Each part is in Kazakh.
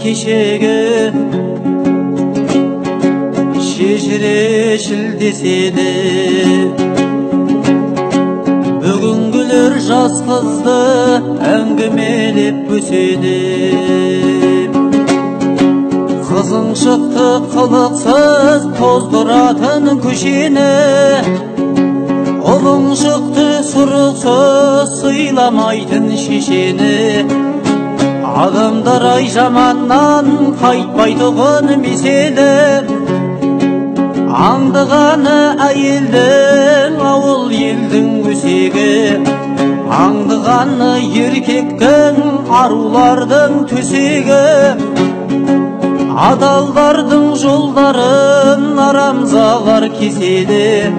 kişege şişireşil desedi. Bugüngüler jaz kızdı äңгimelep büsedi. Kızın çıktı kılıksız tozduratın köşene. Olun çıktı suruksuz sıylamaytın şişeni. Adamlar ay zamandan kaytpaydıgın mesele. Аңдығаны әйелдің ауыл елдің өсегі. Аңдығаны еркектің арулардың төсегі. Адалдардың жолдарын арамзалар кеседі.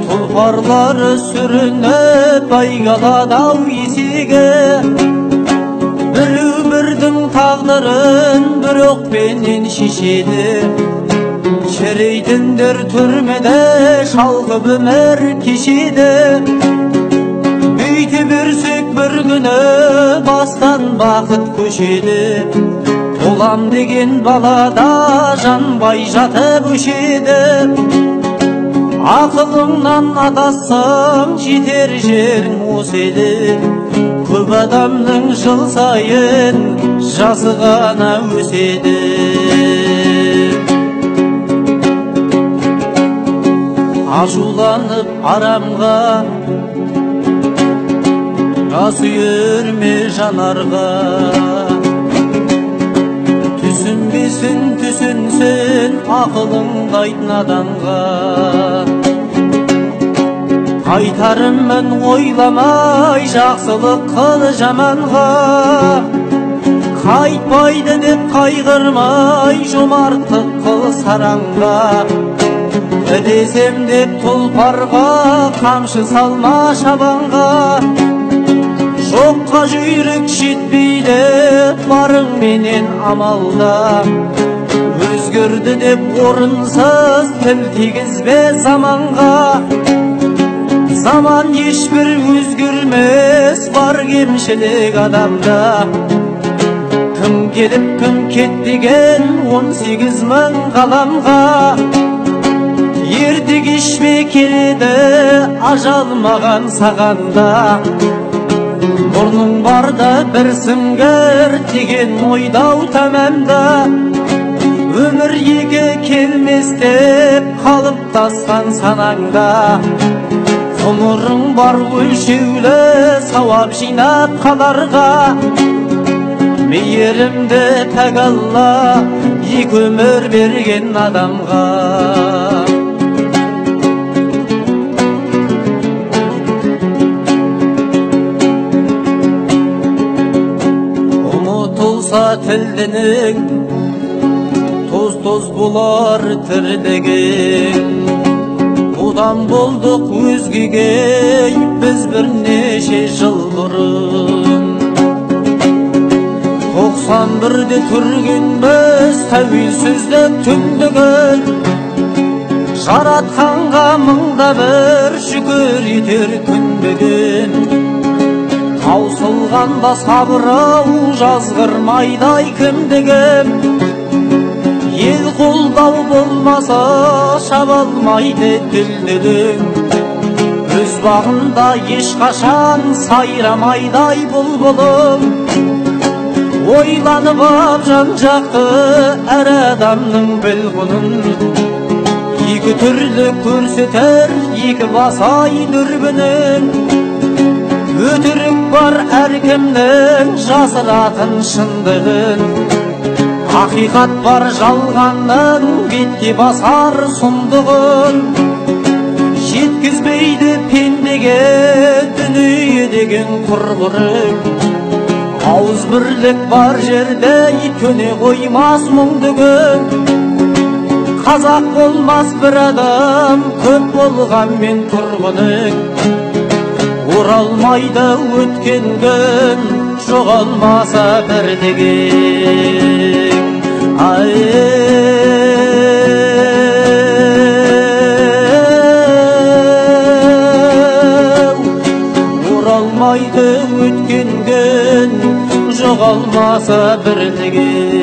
Тұлпарлары сүрініп айгаладау есегі. Bir өмірдің тағдырын бір оқпенен шешеді. Şereydindir türmede şalgı ömür kişidi. Büyütü bürsük bir günü bastan bakıt köşedi. Olam degen balada janbay jatıp öşedi. Akılыңнан adasың жетер жерің осы еді. Көп адамның жыл сайын жасы ғана өседі. Ашуланып арамға жас үйірме жанарға. Түсінбесін түсінсін ақылыңды айт наданға. Қайтарымын ойламай жақсылық қыл жаманға. Қайтпайды деп қайғырмай жомарттық қыл саранға. Ödesem деп тұлпарға қамшы салма шабанға. Жоққа жүйрік жетпейді барың менен амалда. Өзгерді деп орынсыз тіл тигізбе заманға. Zaman ешбір өзгермес бар кемшілік адамда. Кім келіп кім кетпеген 18 мың ғаламға. Ерте кешме келеді ажал маған сағанда. Мұрның барда бір сіңгір деген ойдау тәмәмда. Өмір екі келмес деп қалып тасқан санаңда. Ғұмырың бар өлшеулі сауап жинап қаларға. Мейірімді тәк Алла екі өмір берген адамға. Тілдінің тоз-тоз болар тірдігін. Одан болдық өзгеге біз бірнеше жыл бұрын. 91-де түргенбіз тәуелсіздік түндігін. Жаратқанға мыңда бір шүкір етер күндігін. Таусылғанда сабырау жазғырмайдай кімдігім. Ел қолдау болмаса шабалмайды тілдігім. Өз бағында ешқашан сайрамайдай бұлбұлым. Ойланып ап жан-жақты әр адамның білгұнын. Екі түрлі көрсетер екі басай дүрбінің. Өтірік бар әркімнің жасыратын шындығын. Ақиқат бар жалғанның бетте басар сұмдығын. Жеткізбейді пендеге дүние деген құрғырын. Ауыз бірлік бар жерде көне қоймас мұңдығын. Қазақ болмас бір адам көп болғанмен тұрғының. Оралмайды өткен күн жоғалмаса бір деген. Оралмайды өткен күн жоғалмаса бірлігі.